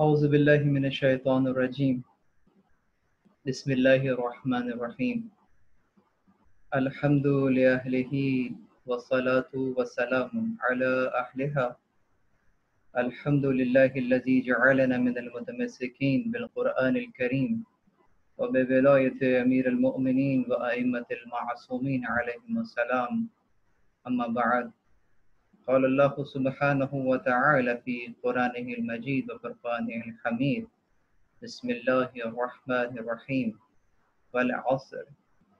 اعوذ باللہ من الشیطان الرجیم بسم اللہ الرحمن الرحیم الحمد لأہلہ والصلاة والسلام علی اہلہا الحمد للہ الذی جعلنا من المتمسکین بالقرآن الکریم وبولایت امیر المؤمنین وائمة المعصومین علیہم السلام اما بعد قال اللہ سبحانہ وتعالی فی قرآنہ المجید وفرقانہ الحمید بسم اللہ الرحمن الرحیم والعصر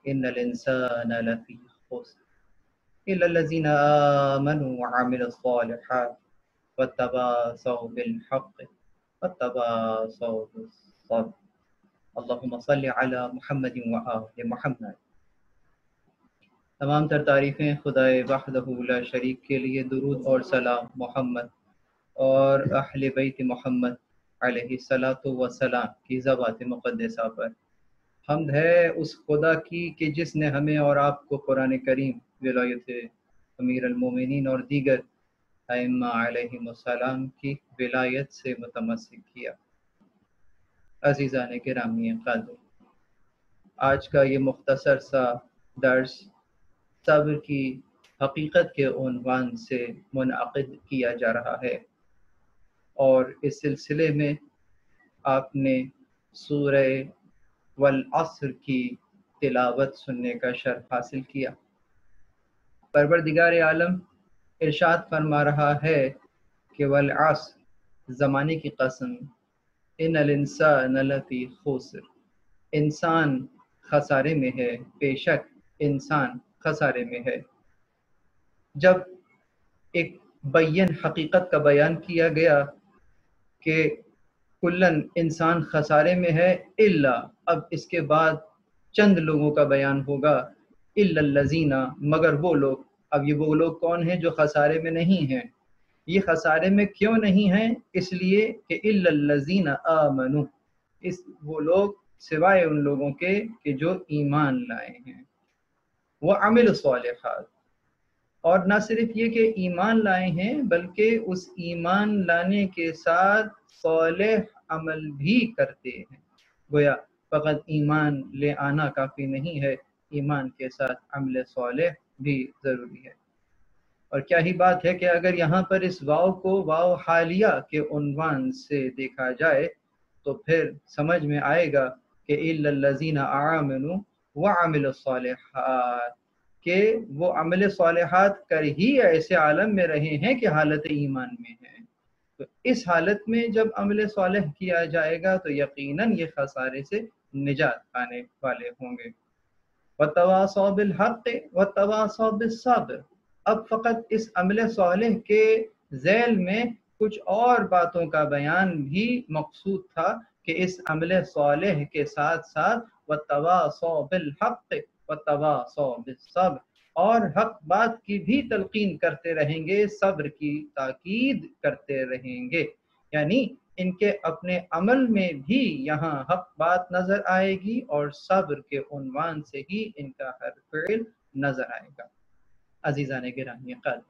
ان الانسان لفی خسر الا الذین آمنوا وعملوا الصالحات واتواصوا بالحق واتواصوا بالصبر اللہم صل علی محمد وآل محمد۔ تمام تر تعریفیں خدائے وحدہ لا شریک کے لیے، درود اور سلام محمد اور اہل بیت محمد علیہ الصلاۃ والسلام کی ذوات مقدسہ پر۔ حمد ہے اس خدا کی کہ جس نے ہمیں اور آپ کو قرآن کریم، ولایت امیر المومنین اور دیگر ائمہ علیہم السلام کی ولایت سے متمسک کیا۔ عزیزان گرامی قدر، آج کا یہ مختصر سا درس صبر کی حقیقت کے عنوان سے منعقد کیا جا رہا ہے، اور اس سلسلے میں آپ نے سورہ والعصر کی تلاوت سننے کا شرف حاصل کیا۔ پروردگار عالم ارشاد فرما رہا ہے کہ والعصر، زمانے کی قسم، ان الانسان لفی خسر، انسان خسارے میں ہے، بے شک انسان خسارے میں ہے۔ جب ایک بین حقیقت کا بیان کیا گیا کہ کلن انسان خسارے میں ہے، الا، اب اس کے بعد چند لوگوں کا بیان ہوگا، الا الذین، مگر وہ لوگ۔ اب یہ وہ لوگ کون ہیں جو خسارے میں نہیں ہیں؟ یہ خسارے میں کیوں نہیں ہیں؟ اس لیے کہ الا الذین آمنوا، وہ لوگ سوائے ان لوگوں کے کہ جو ایمان لائے ہیں، وعملوا الصالحات، اور نہ صرف یہ کہ ایمان لائے ہیں بلکہ اس ایمان لانے کے ساتھ صالح عمل بھی کرتے ہیں۔ گویا فقط ایمان لے آنا کافی نہیں ہے، ایمان کے ساتھ عمل صالح بھی ضروری ہے۔ اور کیا ہی بات ہے کہ اگر یہاں پر اس واو کو واو حالیہ کے عنوان سے دیکھا جائے تو پھر سمجھ میں آئے گا کہ الا الذین آمنوا وعملوا الصالحات، کہ وہ عمل صالحات کر ہی ایسے عالم میں رہے ہیں کہ حالت ایمان میں ہیں۔ تو اس حالت میں جب عمل صالح کیا جائے گا تو یقیناً یہ خسارے سے نجات پانے والے ہوں گے۔ وَتَوَاصَوْا بِالْحَقِّ وَتَوَاصَوْا بِالصَّبْرِ، اب فقط اس عمل صالح کے ذیل میں کچھ اور باتوں کا بیان بھی مقصود تھا کہ اس عمل صالح کے ساتھ ساتھ وَتَوَاصَوْا بِالْحَقِّ وَتَوَاصَوْا بِالصَّبْرِ، اور حق بات کی بھی تلقین کرتے رہیں گے، صبر کی تاکید کرتے رہیں گے۔ یعنی ان کے اپنے عمل میں بھی یہاں حق بات نظر آئے گی، اور صبر کے عنوان سے ہی ان کا ہر فعل نظر آئے گا۔ عزیزان گرامی قدر،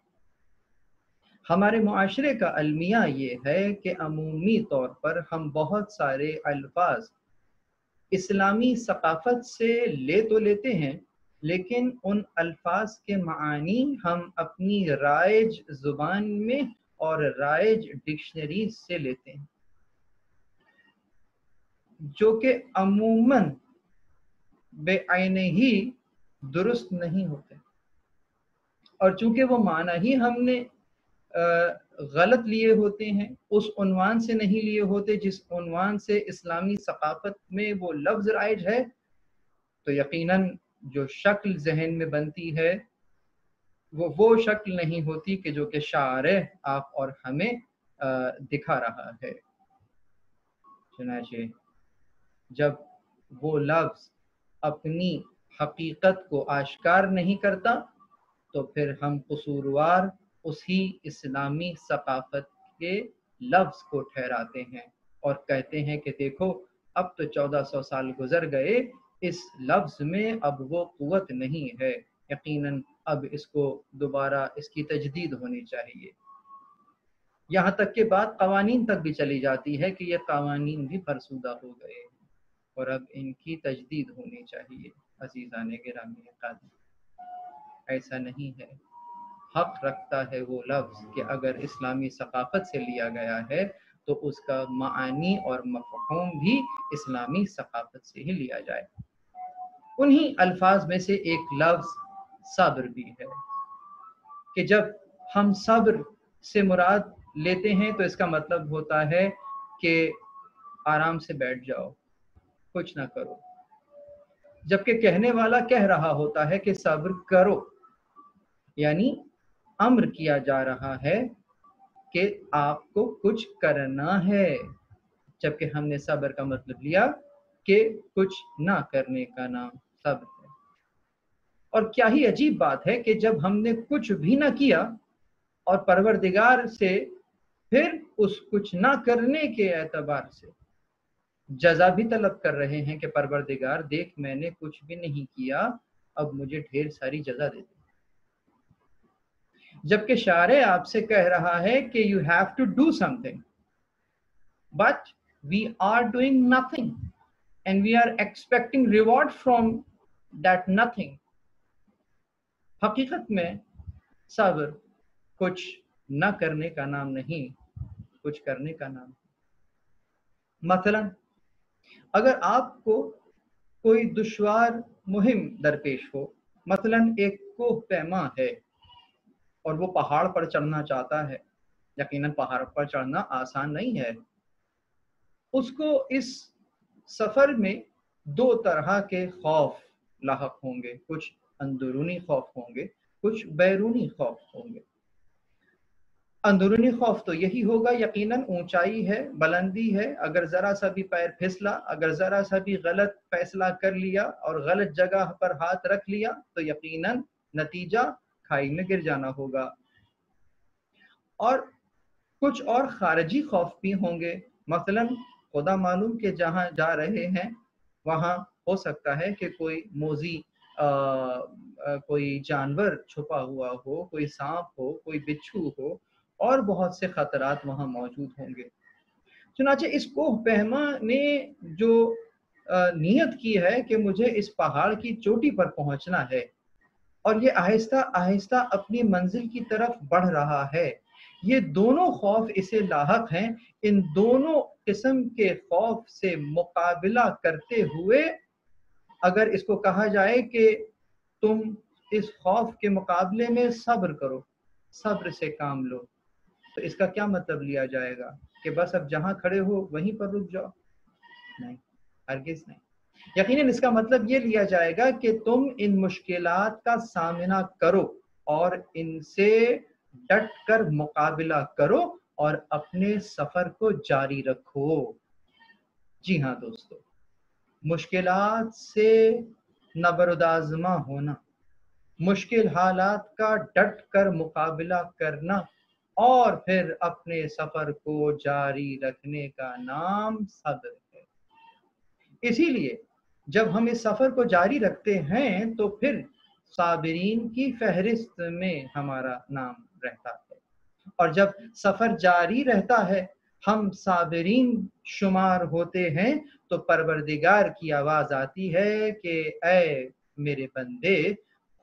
ہمارے معاشرے کا المیہ یہ ہے کہ عمومی طور پر ہم بہت سارے الفاظ اسلامی ثقافت سے لے تو لیتے ہیں، لیکن ان الفاظ کے معانی ہم اپنی رائج زبان میں اور رائج ڈکشنری سے لیتے ہیں، جو کہ عموماً بے عینہ ہی درست نہیں ہوتے، اور چونکہ وہ معنی ہی ہم نے غلط لیے ہوتے ہیں، اس عنوان سے نہیں لیے ہوتے جس عنوان سے اسلامی ثقافت میں وہ لفظ رائج ہے، تو یقیناً جو شکل ذہن میں بنتی ہے وہ شکل نہیں ہوتی کہ جو کہ شارع آپ اور ہمیں دکھا رہا ہے۔ چنانچہ جب وہ لفظ اپنی حقیقت کو آشکار نہیں کرتا تو پھر ہم قصوروار اسی اسلامی ثقافت کے لفظ کو ٹھہراتے ہیں اور کہتے ہیں کہ دیکھو اب تو 1400 سال گزر گئے، اس لفظ میں اب وہ قوت نہیں ہے، یقیناً اب اس کو دوبارہ اس کی تجدید ہونی چاہیے۔ یہاں تک کہ بات قوانین تک بھی چلی جاتی ہے کہ یہ قوانین بھی فرسودہ ہو گئے ہیں اور اب ان کی تجدید ہونی چاہیے۔ عزیزان گرامی قدر، ایسا نہیں ہے۔ حق رکھتا ہے وہ لفظ کہ اگر اسلامی ثقافت سے لیا گیا ہے تو اس کا معانی اور مفہوم بھی اسلامی ثقافت سے ہی لیا جائے۔ انہی الفاظ میں سے ایک لفظ صبر بھی ہے کہ جب ہم صبر سے مراد لیتے ہیں تو اس کا مطلب ہوتا ہے کہ آرام سے بیٹھ جاؤ، کچھ نہ کرو، جبکہ کہنے والا کہہ رہا ہوتا ہے کہ صبر کرو، یعنی امر کیا جا رہا ہے کہ آپ کو کچھ کرنا ہے، جبکہ ہم نے صبر کا مطلب لیا کہ کچھ نہ کرنے کا نام صبر ہے۔ اور کیا ہی عجیب بات ہے کہ جب ہم نے کچھ بھی نہ کیا اور پروردگار سے پھر اس کچھ نہ کرنے کے اعتبار سے جزا بھی طلب کر رہے ہیں کہ پروردگار دیکھ میں نے کچھ بھی نہیں کیا، اب مجھے ڈھیر ساری جزا دے دے، جبکہ شارع آپ سے کہہ رہا ہے کہ you have to do something but we are doing nothing and we are expecting reward from that nothing۔ حقیقت میں صبر کچھ نہ کرنے کا نام نہیں، کچھ کرنے کا نام۔ مثلا اگر آپ کو کوئی دشوار مہم درپیش ہو، مثلا ایک کوہ پیما ہے اور وہ پہاڑ پر چڑھنا چاہتا ہے، یقیناً پہاڑ پر چڑھنا آسان نہیں ہے، اس کو اس سفر میں دو طرح کے خوف لاحق ہوں گے، کچھ اندرونی خوف ہوں گے، کچھ بیرونی خوف ہوں گے۔ اندرونی خوف تو یہی ہوگا، یقیناً اونچائی ہے، بلندی ہے، اگر ذرا سا بھی پیر پھسلا، اگر ذرا سا بھی غلط فیصلہ کر لیا اور غلط جگہ پر ہاتھ رکھ لیا تو یقیناً نتیجہ کھائی میں گر جانا ہوگا۔ اور کچھ اور خارجی خوف بھی ہوں گے، مثلا خدا معلوم کہ جہاں جا رہے ہیں وہاں ہو سکتا ہے کہ کوئی موذی کوئی جانور چھپا ہوا ہو، کوئی سانپ ہو، کوئی بچھو ہو، اور بہت سے خطرات وہاں موجود ہوں گے۔ چنانچہ اس کوہ پیما نے جو نیت کی ہے کہ مجھے اس پہاڑ کی چوٹی پر پہنچنا ہے اور یہ آہستہ آہستہ اپنی منزل کی طرف بڑھ رہا ہے، یہ دونوں خوف اسے لاحق ہیں۔ ان دونوں قسم کے خوف سے مقابلہ کرتے ہوئے اگر اس کو کہا جائے کہ تم اس خوف کے مقابلے میں صبر کرو، صبر سے کام لو، تو اس کا کیا مطلب لیا جائے گا کہ بس اب جہاں کھڑے ہو وہیں پر رک جاؤ؟ نہیں، ہرگز نہیں۔ یقیناً اس کا مطلب یہ لیا جائے گا کہ تم ان مشکلات کا سامنا کرو اور ان سے ڈٹ کر مقابلہ کرو اور اپنے سفر کو جاری رکھو۔ جی ہاں دوستو، مشکلات سے نبردآزما ہونا، مشکل حالات کا ڈٹ کر مقابلہ کرنا اور پھر اپنے سفر کو جاری رکھنے کا نام صبر ہے۔ اسی لیے جب ہم اس سفر کو جاری رکھتے ہیں تو پھر صابرین کی فہرست میں ہمارا نام رہتا ہے، اور جب سفر جاری رہتا ہے ہم صابرین شمار ہوتے ہیں تو پروردگار کی آواز آتی ہے کہ اے میرے بندے،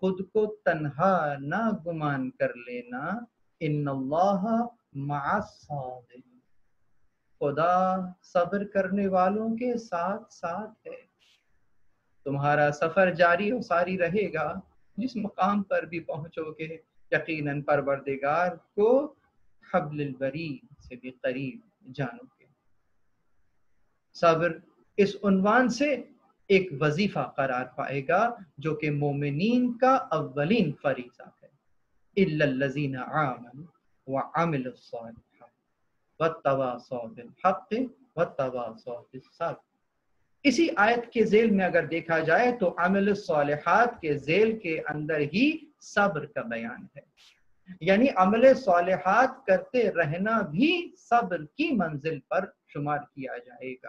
خود کو تنہا نہ گمان کر لینا، ان اللہ مع الصابرین، خدا صبر کرنے والوں کے ساتھ ساتھ ہے۔ تمہارا سفر جاری و ساری رہے گا، جس مقام پر بھی پہنچو گے یقیناً پروردگار کو حبل الورید سے بھی قریب جانو گے۔ صبر اس عنوان سے ایک وظیفہ قرار پائے گا جو کہ مومنین کا اولین فریضہ ہے۔ الا الذین آمنوا وعملوا الصالحات واتواصوا بالحق واتواصوا بالصبر۔ اسی آیت کے ذیل میں اگر دیکھا جائے تو عمل الصالحات کے ذیل کے اندر ہی صبر کا بیان ہے، یعنی عمل صالحات کرتے رہنا بھی صبر کی منزل پر شمار کیا جائے گا۔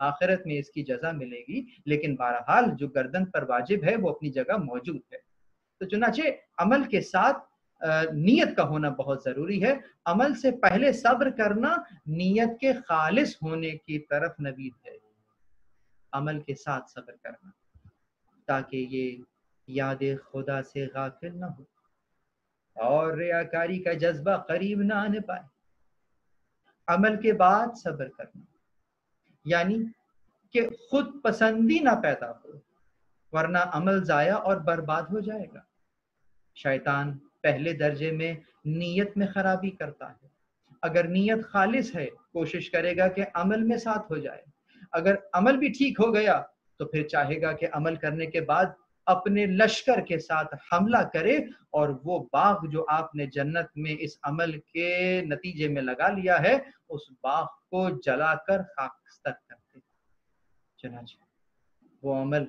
آخرت میں اس کی جزا ملے گی، لیکن بہرحال جو گردن پر واجب ہے وہ اپنی جگہ موجود ہے۔ تو چنانچہ عمل کے ساتھ نیت کا ہونا بہت ضروری ہے۔ عمل سے پہلے صبر کرنا نیت کے خالص ہونے کی طرف نوید ہے، عمل کے ساتھ صبر کرنا، تاکہ یہ یاد خدا سے غافل نہ ہو اور ریاکاری کا جذبہ قریب نہ آنے پائے۔ عمل کے بعد صبر کرنا یعنی کہ خود پسندی نہ پیدا ہو، ورنہ عمل ضائع اور برباد ہو جائے گا۔ شیطان پہلے درجے میں نیت میں خرابی کرتا ہے۔ اگر نیت خالص ہے کوشش کرے گا کہ عمل میں ساتھ ہو جائے، اگر عمل بھی ٹھیک ہو گیا تو پھر چاہے گا کہ عمل کرنے کے بعد اپنے لشکر کے ساتھ حملہ کرے اور وہ باغ جو آپ نے جنت میں اس عمل کے نتیجے میں لگا لیا ہے اس باغ کو جلا کر خاکستر کر دے۔ چنانچہ وہ عمل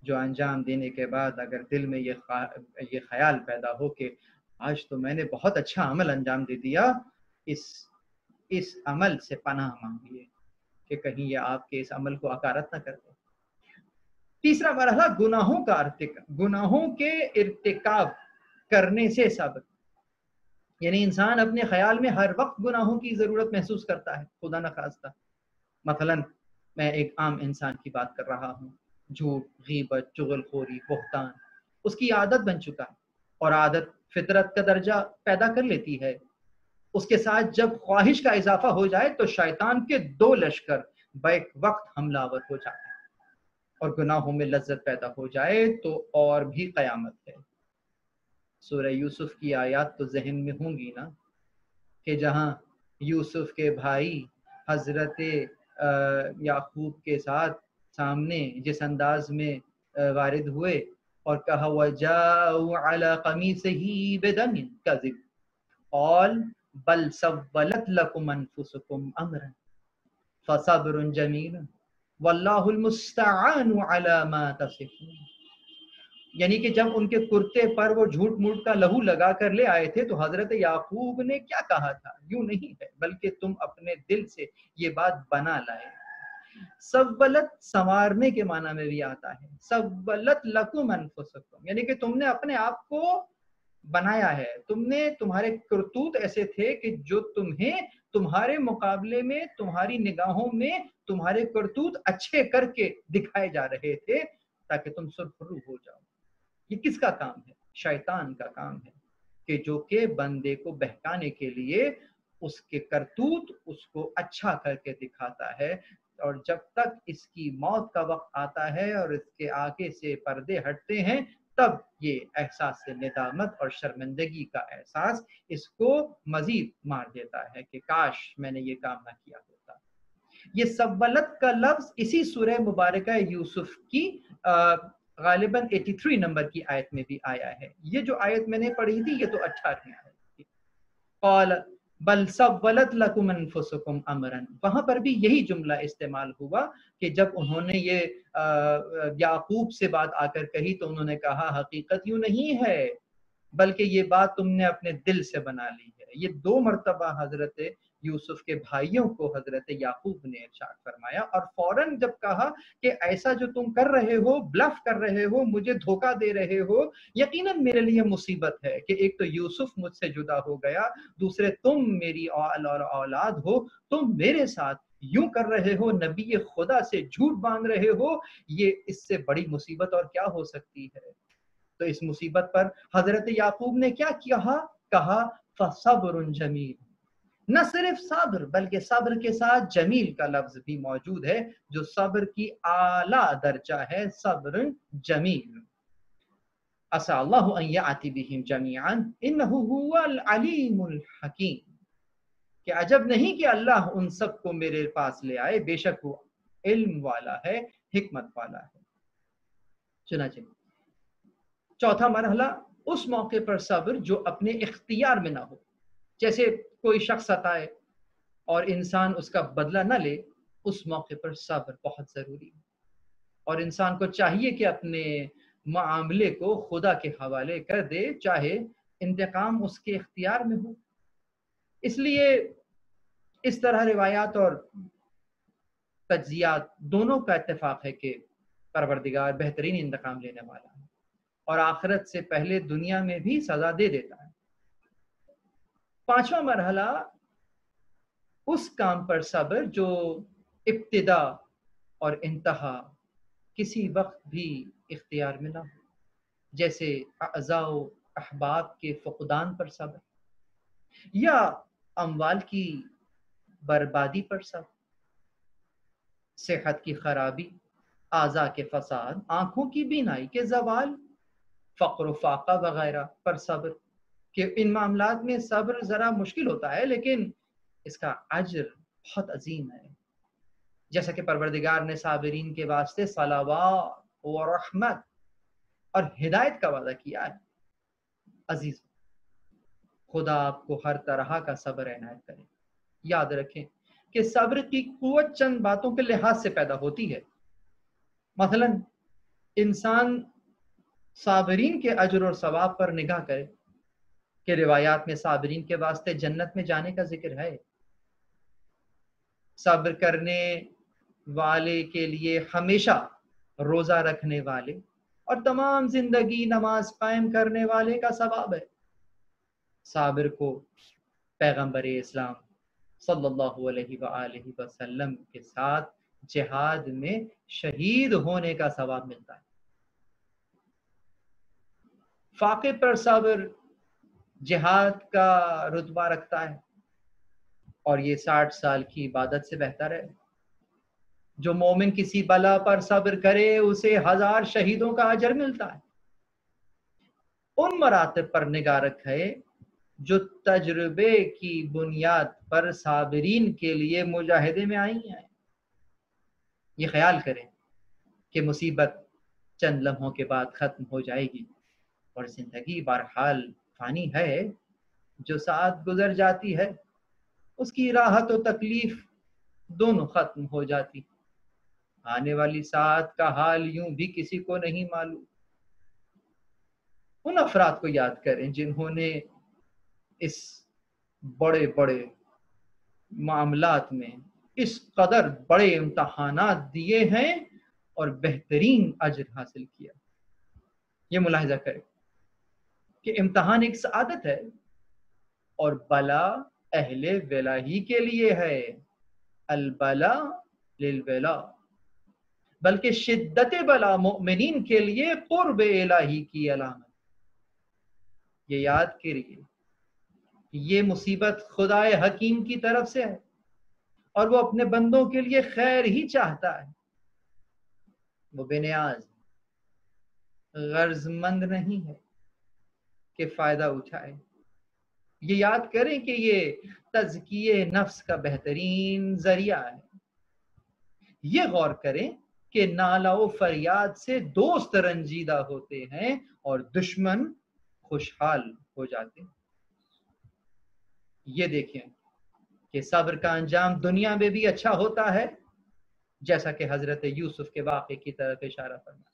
جو انجام دینے کے بعد اگر دل میں یہ خیال پیدا ہو کہ آج تو میں نے بہت اچھا عمل انجام دے دیا، اس عمل سے پناہ مانگیے کہ کہیں یہ آپ کے اس عمل کو حقارت نہ کر دے۔ تیسرا مرحلہ گناہوں کے ارتکاب کرنے سے صبر، یعنی انسان اپنے خیال میں ہر وقت گناہوں کی ضرورت محسوس کرتا ہے، خدا نخواستہ۔ مثلا میں ایک عام انسان کی بات کر رہا ہوں، جھوٹ، غیبت، چغل خوری، بہتان اس کی عادت بن چکا ہے، اور عادت فطرت کا درجہ پیدا کر لیتی ہے۔ اس کے ساتھ جب خواہش کا اضافہ ہو جائے تو شیطان کے 2 لشکر بیک وقت حملہ آور ہو جاتے ہیں، اور گناہوں میں لذت پیدا ہو جائے تو اور بھی قیامت ہے۔ سورہ یوسف کی آیات تو ذہن میں ہوں گی نا، کہ جہاں یوسف کے بھائی حضرت یعقوب کے ساتھ سامنے جس انداز میں وارد ہوئے اور کہا وَجَاءُوا عَلَىٰ قَمِيصِهِ بِدَمٍ كَذِبٍ قَالَ بَلْ سَوَّلَتْ لَكُمْ أَنفُسُكُمْ أَمْرًا فَصَبْرٌ جَمِيلٌ وَاللَّهُ الْمُسْتَعَانُ عَلَىٰ مَا تَصِفُونَ۔ یعنی کہ جب ان کے کرتے پر وہ جھوٹ موٹ کا لہو لگا کر لے آئے تھے تو حضرت یعقوب نے کیا کہا تھا؟ یوں نہیں ہے بلکہ تم اپنے دل سے یہ بات بنا لائے۔ سولت سنوارنے کے معنی میں بھی آتا ہے، سولت لکم انفسکم، یعنی کہ تم نے اپنے آپ کو بنایا ہے، تمہارے کرتوت ایسے تھے کہ جو تمہیں تمہارے مقابلے میں تمہاری نگاہوں میں تمہارے کرتوت اچھے کر کے دکھائے جا رہے تھے تاکہ تم سرخرو ہو جاؤ۔ یہ کس کا کام ہے؟ شیطان کا کام ہے، کہ جو کہ بندے کو بہکانے کے لیے اس کے کرتوت اس کو اچھا کر کے دکھاتا ہے، اور جب تک اس کی موت کا وقت آتا ہے اور اس کے آگے سے پردے ہٹتے ہیں تب یہ احساس ندامت اور شرمندگی کا احساس اس کو مزید مار دیتا ہے کہ کاش میں نے یہ کام نہ کیا ہوتا۔ یہ سولت کا لفظ اسی سورہ مبارکہ یوسف کی غالباً 83 نمبر کی آیت میں بھی آیا ہے۔ یہ جو آیت میں نے پڑھی تھی یہ تو 18ویں آیت تھی، قال بل سولت لکم انفسکم امرا، وہاں پر بھی یہی جملہ استعمال ہوا کہ جب انہوں نے یہ یعقوب سے بات آ کر کہی تو انہوں نے کہا حقیقت یوں نہیں ہے بلکہ یہ بات تم نے اپنے دل سے بنا لی ہے۔ یہ 2 مرتبہ حضرت یوسف کے بھائیوں کو حضرت یعقوب نے ارشاد فرمایا، اور فوراً جب کہا کہ ایسا جو تم کر رہے ہو، بلف کر رہے ہو، مجھے دھوکہ دے رہے ہو، یقیناً میرے لیے مصیبت ہے کہ ایک تو یوسف مجھ سے جدا ہو گیا، دوسرے تم میری اولاد ہو، تم میرے ساتھ یوں کر رہے ہو، نبی خدا سے جھوٹ باندھ رہے ہو، یہ اس سے بڑی مصیبت اور کیا ہو سکتی ہے؟ تو اس مصیبت پر حضرت یعقوب نے کیا کہا فصبر جمیل، نہ صرف صبر بلکہ صبر کے ساتھ جمیل کا لفظ بھی موجود ہے جو صبر کی اعلیٰ درجہ ہے، صبر جمیل۔ عسى الله ان يأتي بهم جميعا انه هو العلیم الحکیم، کہ عجب نہیں کہ اللہ ان سب کو میرے پاس لے آئے، بے شک وہ علم والا ہے، حکمت والا ہے۔ چنانچہ چوتھا مرحلہ اس موقع پر صبر جو اپنے اختیار میں نہ ہو، جیسے کوئی شخص ستائے اور انسان اس کا بدلہ نہ لے، اس موقع پر صبر بہت ضروری ہے، اور انسان کو چاہیے کہ اپنے معاملے کو خدا کے حوالے کر دے، چاہے انتقام اس کے اختیار میں ہو۔ اس لیے اس طرح روایات اور تجزیات دونوں کا اتفاق ہے کہ پروردگار بہترین انتقام لینے والا ہے اور آخرت سے پہلے دنیا میں بھی سزا دے دیتا ہے۔ پانچواں مرحلہ اس کام پر صبر جو ابتدا اور انتہا کسی وقت بھی اختیار میں نہ ہو، جیسے اعضاء و احباب کے فقدان پر صبر یا اموال کی بربادی پر صبر، صحت کی خرابی، اعضاء کے فساد، آنکھوں کی بینائی کے زوال، فقر و فاقہ وغیرہ پر صبر، کہ ان معاملات میں صبر ذرا مشکل ہوتا ہے لیکن اس کا اجر بہت عظیم ہے، جیسا کہ پروردگار نے صابرین کے واسطے صلوات و رحمت اور ہدایت کا وعدہ کیا ہے۔ عزیز، خدا آپ کو ہر طرح کا صبر عنایت کرے۔ یاد رکھیں کہ صبر کی قوت چند باتوں کے لحاظ سے پیدا ہوتی ہے۔ مثلا انسان صابرین کے اجر اور ثواب پر نگاہ کرے کہ روایات میں صابرین کے واسطے جنت میں جانے کا ذکر ہے۔ صبر کرنے والے کے لیے ہمیشہ روزہ رکھنے والے اور تمام زندگی نماز قائم کرنے والے کا ثواب ہے۔ صابر کو پیغمبر اسلام صلی اللہ علیہ وآلہ وسلم کے ساتھ جہاد میں شہید ہونے کا ثواب ملتا ہے۔ فاقے پر صبر جہاد کا رتبہ رکھتا ہے اور یہ 60 سال کی عبادت سے بہتر ہے۔ جو مومن کسی بلا پر صبر کرے اسے 1000 شہیدوں کا اجر ملتا ہے۔ ان مراتب پر نگاہ رکھے جو تجربے کی بنیاد پر صابرین کے لیے مجاہدے میں آئی ہیں۔ یہ خیال کریں کہ مصیبت چند لمحوں کے بعد ختم ہو جائے گی اور زندگی بہرحال فانی ہے۔ جو ساعت گزر جاتی ہے اس کی راحت و تکلیف دونوں ختم ہو جاتی۔ آنے والی ساعت کا حال یوں بھی کسی کو نہیں معلوم۔ ان افراد کو یاد کریں جنہوں نے اس بڑے بڑے معاملات میں اس قدر بڑے امتحانات دیے ہیں اور بہترین اجر حاصل کیا۔ یہ ملاحظہ کریں کہ امتحان ایک سعادت ہے اور بلا اہل ولا ہی کے لیے ہے۔ البلا للولا، بلکہ شدت بلا مؤمنین کے لیے قرب الہی کی علامت۔ یہ یاد کریے یہ مصیبت خدائے حکیم کی طرف سے ہے اور وہ اپنے بندوں کے لیے خیر ہی چاہتا ہے۔ وہ بے نیاز غرض مند نہیں ہے کہ فائدہ اٹھائے۔ یہ یاد کریں کہ یہ تزکیے نفس کا بہترین ذریعہ ہے۔ یہ غور کریں کہ نالہ و فریاد سے دوست رنجیدہ ہوتے ہیں اور دشمن خوشحال ہو جاتے ہیں۔ یہ دیکھیں کہ صبر کا انجام دنیا میں بھی اچھا ہوتا ہے، جیسا کہ حضرت یوسف کے واقعے کی طرف اشارہ فرمایا۔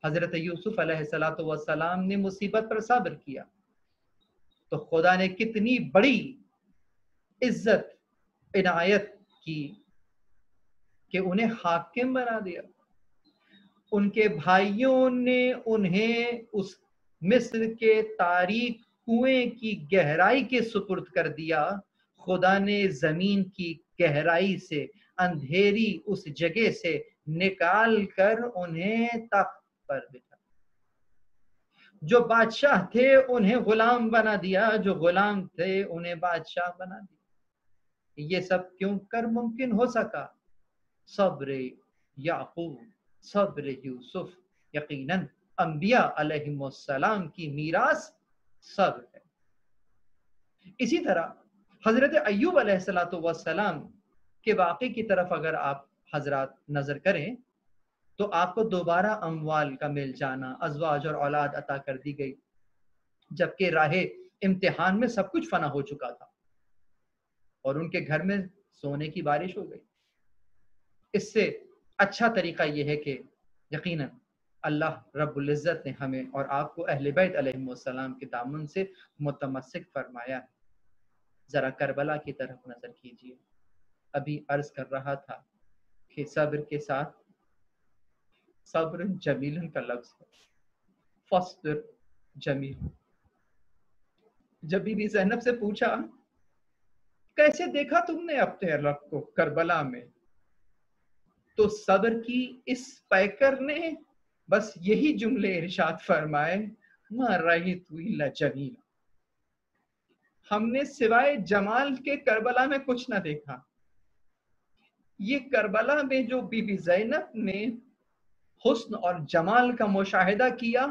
حضرت یوسف علیہ السلام نے مصیبت پر صبر کیا تو خدا نے کتنی بڑی عزت عنایت کی کہ انہیں حاکم بنا دیا۔ ان کے بھائیوں نے انہیں اس مصر کے تاریک کنویں کی گہرائی کے سپرد کر دیا۔ خدا نے زمین کی گہرائی سے اندھیری اس جگہ سے نکال کر انہیں تخت پر بٹھا۔ جو بادشاہ تھے انہیں غلام بنا دیا، جو غلام تھے انہیں بادشاہ بنا دیا۔ یہ سب کیوں کر ممکن ہو سکا؟ صبر یعقوب، صبر یوسف۔ یقیناً انبیاء علیہم السلام کی میراث صبر ہے۔ اسی طرح حضرت ایوب علیہ السلام کے واقعے کی طرف اگر آپ حضرات نظر کریں تو آپ کو دوبارہ اموال کا مل جانا، ازواج اور اولاد عطا کر دی گئی، جبکہ راہ امتحان میں سب کچھ فنا ہو چکا تھا اور ان کے گھر میں سونے کی بارش ہو گئی۔ اس سے اچھا طریقہ یہ ہے کہ یقیناً اللہ رب العزت نے ہمیں اور آپ کو اہل بیت علیہم السلام کے دامن سے متمسک فرمایا ہے۔ ذرا کربلا کی طرف نظر کیجیے۔ ابھی عرض کر رہا تھا کہ صبر کے ساتھ صبر جمیل کا لفظ ہے، فصبر جمیل۔ جب بی بی زینب سے پوچھا کیسے دیکھا تم نے اپنے رب کو کربلا میں، تو صبر کی اس پیکر نے بس یہی جملے ارشاد فرمائے، ما رأیت الا جمیلا، ہم نے سوائے جمال کے کربلا میں کچھ نہ دیکھا۔ یہ کربلا میں جو بی بی زینب نے حسن اور جمال کا مشاہدہ کیا،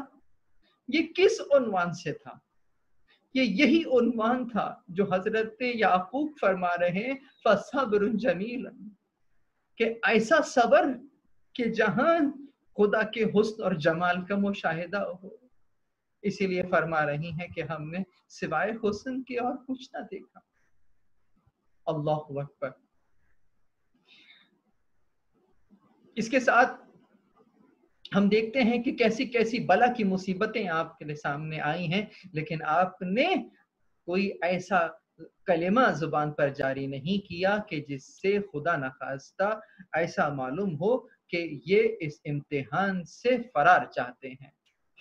یہ کس عنوان سے تھا؟ یہ یہی عنوان تھا جو حضرت یعقوب فرما رہے ہیں فصبر جمیل، کہ ایسا صبر کہ جہاں خدا کے حسن اور جمال کا مشاہدہ ہو۔ اسی لیے فرما رہی ہیں کہ ہم نے سوائے حسن کے اور کچھ نہ دیکھا۔ اللہ اکبر۔ اس کے ساتھ ہم دیکھتے ہیں کہ کیسی کیسی بلا کی مصیبتیں آپ کے سامنے آئی ہیں، لیکن آپ نے کوئی ایسا کلمہ زبان پر جاری نہیں کیا کہ جس سے خدا نخواستہ ایسا معلوم ہو کہ یہ اس امتحان سے فرار چاہتے ہیں۔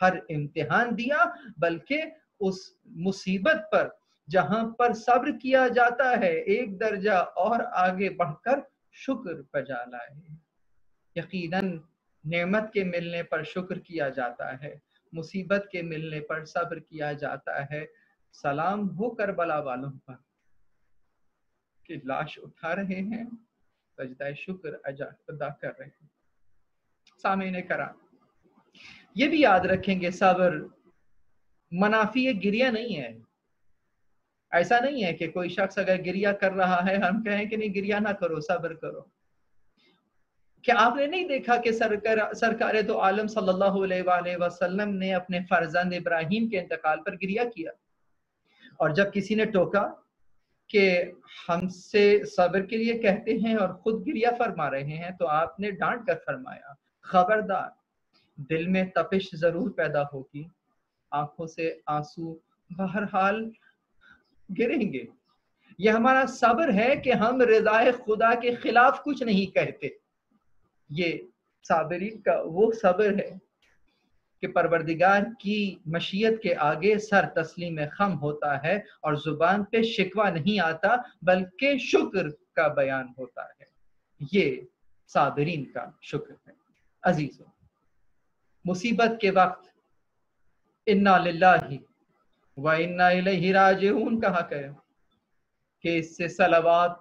ہر امتحان دیا، بلکہ اس مصیبت پر جہاں پر صبر کیا جاتا ہے ایک درجہ اور آگے بڑھ کر شکر بجا لائے۔ یقیناً نعمت کے ملنے پر شکر کیا جاتا ہے، مصیبت کے ملنے پر صبر کیا جاتا ہے۔ سلام ہو کربلا والوں پر کہ لاش اٹھا رہے ہیں، سجدہ شکر ادا کر رہے ہیں۔ سامعین کرام، یہ بھی یاد رکھیں گے صبر منافی گریہ نہیں ہے۔ ایسا نہیں ہے کہ کوئی شخص اگر گریہ کر رہا ہے ہم کہیں کہ نہیں گریہ نہ کرو، صبر کرو۔ کیا آپ نے نہیں دیکھا کہ سرکار دو عالم صلی اللہ علیہ وآلہ وسلم نے اپنے فرزند ابراہیم کے انتقال پر گریہ کیا، اور جب کسی نے ٹوکا کہ ہم سے صبر کے لیے کہتے ہیں اور خود گریہ فرما رہے ہیں، تو آپ نے ڈانٹ کر فرمایا خبردار، دل میں تپش ضرور پیدا ہوگی، آنکھوں سے آنسو بہرحال گریں گے، یہ ہمارا صبر ہے کہ ہم رضائے خدا کے خلاف کچھ نہیں کہتے۔ یہ صابرین کا وہ صبر ہے کہ پروردگار کی مشیت کے آگے سر تسلیم خم ہوتا ہے اور زبان پہ شکوہ نہیں آتا بلکہ شکر کا بیان ہوتا ہے۔ یہ صابرین کا شکر ہے۔ عزیزو، مصیبت کے وقت انا للہ و انا الیہ راجعون کہا کریں کہ اس سے صلوات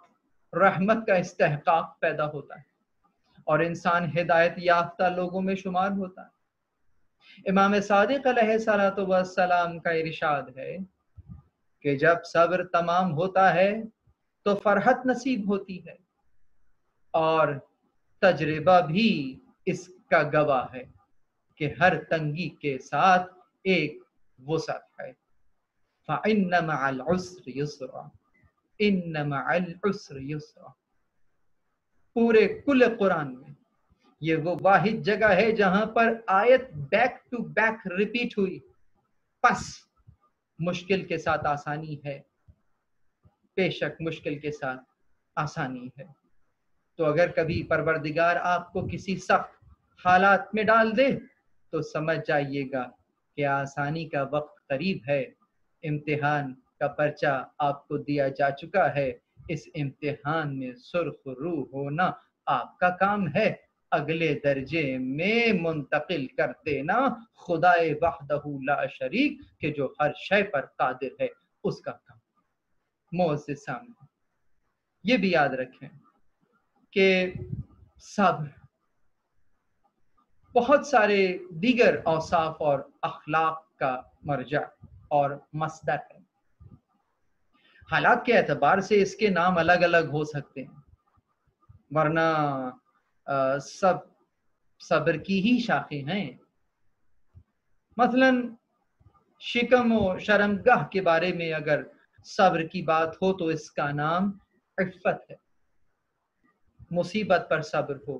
رحمت کا استحقاق پیدا ہوتا ہے اور انسان ہدایت یافتہ لوگوں میں شمار ہوتا ہے۔ امام صادق علیہ السلام کا ارشاد ہے کہ جب صبر تمام ہوتا ہے تو فرحت نصیب ہوتی ہے، اور تجربہ بھی اس کا گواہ ہے کہ ہر تنگی کے ساتھ ایک وسعت ہے۔ فَإِنَّ مَعَ الْعُسْرِ يُسْرًا، إِنَّ مَعَ الْعُسْرِ يُسْرًا۔ پورے کل قرآن میں یہ وہ واحد جگہ ہے جہاں پر آیت بیک ٹو بیک ریپیٹ ہوئی، پس مشکل کے ساتھ آسانی ہے، بے شک مشکل کے ساتھ آسانی ہے۔ تو اگر کبھی پروردگار آپ کو کسی سخت حالات میں ڈال دے تو سمجھ جائیے گا کہ آسانی کا وقت قریب ہے، امتحان کا پرچہ آپ کو دیا جا چکا ہے، اس امتحان میں سرخ روح ہونا آپ کا کام ہے، اگلے درجے میں منتقل کر دینا خدائے وحدہ لا شریک کہ جو ہر شے پر قادر ہے اس کا کام۔ معزز سامنے یہ بھی یاد رکھیں کہ صبر بہت سارے دیگر اوصاف اور اخلاق کا مرجع اور مصدر ہے۔ حالات کے اعتبار سے اس کے نام الگ الگ ہو سکتے ہیں، ورنہ سب صبر کی ہی شاخیں ہیں۔ مثلا شکم و شرمگاہ کے بارے میں اگر صبر کی بات ہو تو اس کا نام عفت ہے، مصیبت پر صبر ہو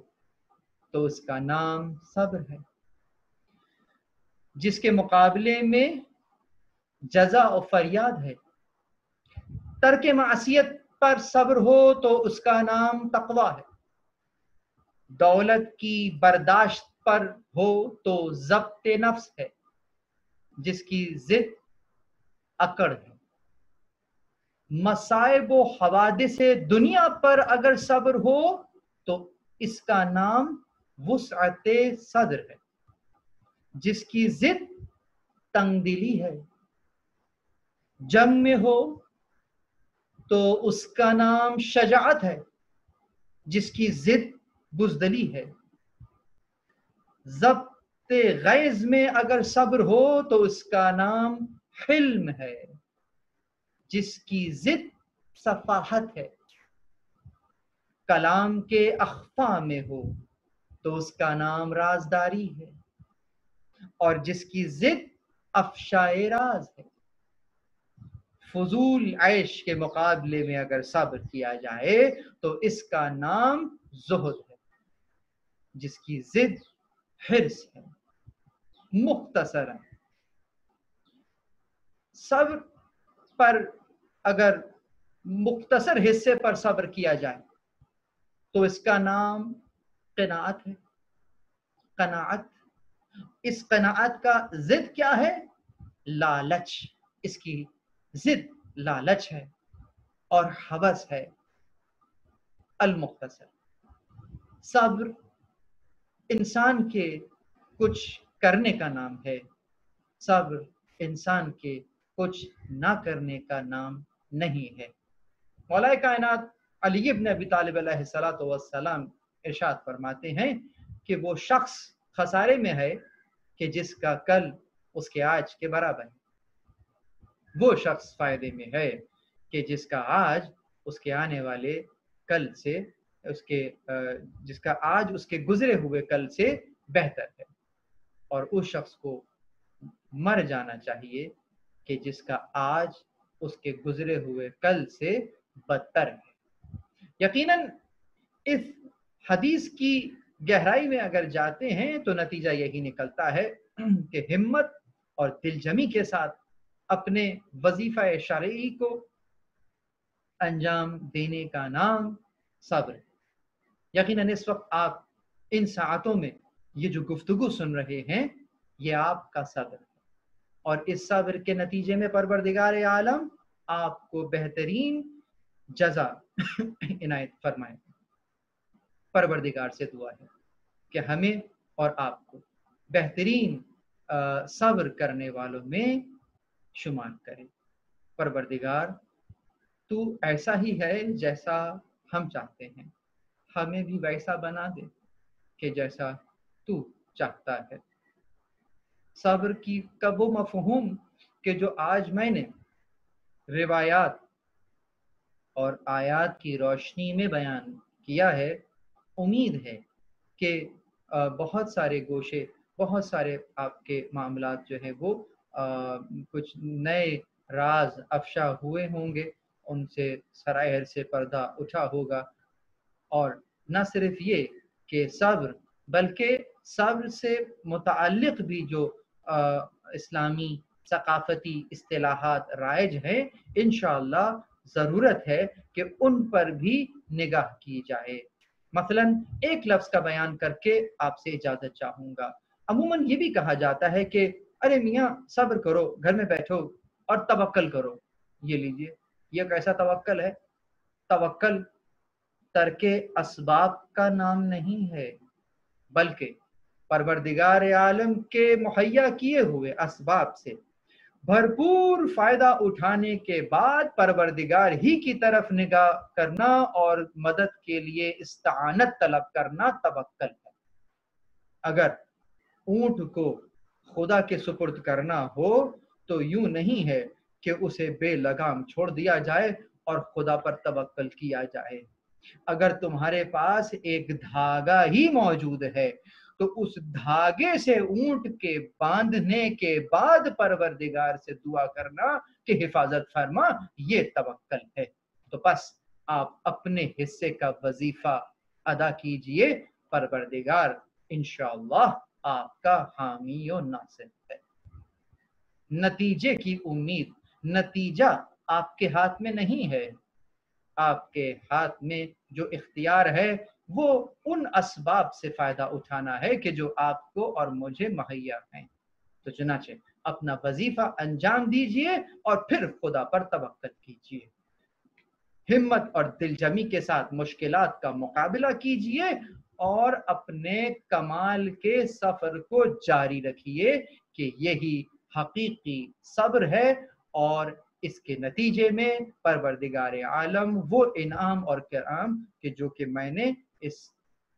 تو اس کا نام صبر ہے، جس کے مقابلے میں جزا و فریاد ہے۔ ترک معصیت پر صبر ہو تو اس کا نام تقویٰ ہے، دولت کی برداشت پر ہو تو ضبط نفس ہے، جس کی ضد اکڑ ہے۔ مصائب و حوادث دنیا پر اگر صبر ہو تو اس کا نام وسعت صدر ہے، جس کی ضد تنگ دلی ہے۔ جنگ میں ہو تو اس کا نام شجاعت ہے، جس کی ضد بزدلی ہے۔ ضبط غیظ میں اگر صبر ہو تو اس کا نام حلم ہے، جس کی ضد صفاحت ہے۔ کلام کے اخفا میں ہو تو اس کا نام رازداری ہے، اور جس کی ضد افشائے راز ہے۔ فضول عیش کے مقابلے میں اگر صبر کیا جائے تو اس کا نام زہد ہے، جس کی ضد حرص ہے۔ مختصراً صبر پر اگر مختصر حصے پر صبر کیا جائے تو اس کا نام قناعت ہے۔ قناعت، اس قناعت کا ضد کیا ہے؟ لالچ، اس کی ضد لالچ ہے اور ہوس ہے۔ المختصر، صبر انسان کے کچھ کرنے کا نام ہے، صبر انسان کے کچھ نہ کرنے کا نام نہیں ہے۔ مولا کائنات علی ابن ابی طالب علیہ الصلوۃ والسلام ارشاد فرماتے ہیں کہ وہ شخص خسارے میں ہے کہ جس کا کل اس کے آج کے برابر ہے، وہ شخص فائدے میں ہے کہ جس کا آج اس کے آنے والے کل سے جس کا آج اس کے گزرے ہوئے کل سے بہتر ہے، اور اس شخص کو مر جانا چاہیے کہ جس کا آج اس کے گزرے ہوئے کل سے بدتر ہے۔ یقیناً اس حدیث کی گہرائی میں اگر جاتے ہیں تو نتیجہ یہی نکلتا ہے کہ ہمت اور دلجمی کے ساتھ اپنے وظیفہ شرعی کو انجام دینے کا نام صبر ہے۔ یقیناً اس وقت آپ ان ساعتوں میں یہ جو گفتگو سن رہے ہیں یہ آپ کا صبر ہے، اور اس صبر کے نتیجے میں پروردگار عالم آپ کو بہترین جزا عنایت فرمائے۔ پروردگار سے دعا ہے کہ ہمیں اور آپ کو بہترین صبر کرنے والوں میں شمار کرے۔ پروردگار تو ایسا ہی ہے جیسا ہم چاہتے ہیں، ہمیں بھی ویسا بنا دے کہ جیسا تو چاہتا ہے۔ صبر کی کب و مفہوم کہ جو آج میں نے روایات اور آیات کی روشنی میں بیان کیا ہے، امید ہے کہ بہت سارے گوشے، بہت سارے آپ کے معاملات جو ہیں وہ کچھ نئے راز افشا ہوئے ہوں گے، ان سے سرائر سے پردہ اٹھا ہوگا، اور نہ صرف یہ کہ صبر بلکہ صبر سے متعلق بھی جو اسلامی ثقافتی اصطلاحات رائج ہیں، انشاءاللہ ضرورت ہے کہ ان پر بھی نگاہ کی جائے۔ مثلا ایک لفظ کا بیان کر کے آپ سے اجازت چاہوں گا۔ عموماً یہ بھی کہا جاتا ہے کہ ارے میاں صبر کرو، گھر میں بیٹھو اور توکل کرو۔ یہ لیجئے، یہ کیسا توکل ہے؟ توکل ترک اسباب کا نام نہیں ہے، بلکہ پروردگار عالم کے مہیا کیے ہوئے اسباب سے بھرپور فائدہ اٹھانے کے بعد پروردگار ہی کی طرف نگاہ کرنا اور مدد کے لیے استعانت طلب کرنا توکل ہے۔ اگر اونٹ کو خدا کے سپرد کرنا ہو تو یوں نہیں ہے کہ اسے بے لگام چھوڑ دیا جائے اور خدا پر توکل کیا جائے۔ اگر تمہارے پاس ایک دھاگا ہی موجود ہے تو اس دھاگے سے اونٹ کے باندھنے کے بعد پروردگار سے دعا کرنا کہ حفاظت فرما، یہ توکل ہے۔ تو بس آپ اپنے حصے کا وظیفہ ادا کیجئے، پروردگار انشاءاللہ آپ کا حامی و ناصر ہے۔ نتیجے کی امید، نتیجہ آپ کے ہاتھ میں نہیں ہے، آپ کے ہاتھ میں جو اختیار ہے وہ ان اسباب سے فائدہ اٹھانا ہے کہ جو آپ کو اور مجھے مہیا ہیں۔ تو چنانچہ اپنا وظیفہ انجام دیجئے اور پھر خدا پر توکل کیجئے، ہمت اور دل جمی کے ساتھ مشکلات کا مقابلہ کیجئے اور اپنے کمال کے سفر کو جاری رکھیے کہ یہی حقیقی صبر ہے، اور اس کے نتیجے میں پروردگار عالم وہ انعام اور کرام کہ جو کہ میں نے اس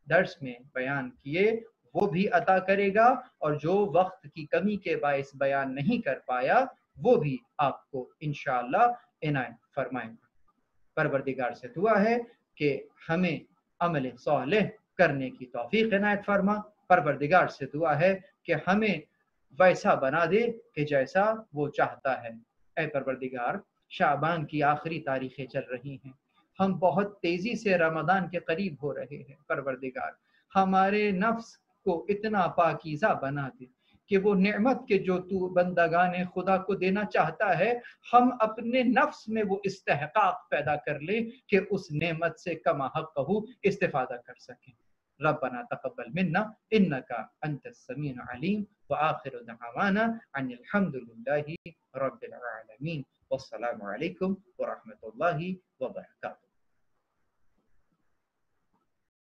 درس میں بیان کیے وہ بھی عطا کرے گا، اور جو وقت کی کمی کے باعث بیان نہیں کر پایا وہ بھی آپ کو انشاءاللہ عنایت فرمائے گا۔ پروردگار سے دعا ہے کہ ہمیں عمل صالح کرنے کی توفیق عنایت فرما، پروردگار سے دعا ہے کہ ہمیں ویسا بنا دے کہ جیسا وہ چاہتا ہے۔ اے پروردگار، شعبان کی آخری تاریخیں چل رہی ہیں، ہم بہت تیزی سے رمضان کے قریب ہو رہے ہیں۔ پروردگار، ہمارے نفس کو اتنا پاکیزہ بنا دے کہ وہ نعمت کے جو تو بندگان خدا کو دینا چاہتا ہے، ہم اپنے نفس میں وہ استحقاق پیدا کر لیں کہ اس نعمت سے کما حق استفادہ کر سکیں۔ ربنا تقبل منا انك انت السميع العليم واخر دعوانا ان الحمد لله رب العالمين والسلام عليكم ورحمة الله وبركاته۔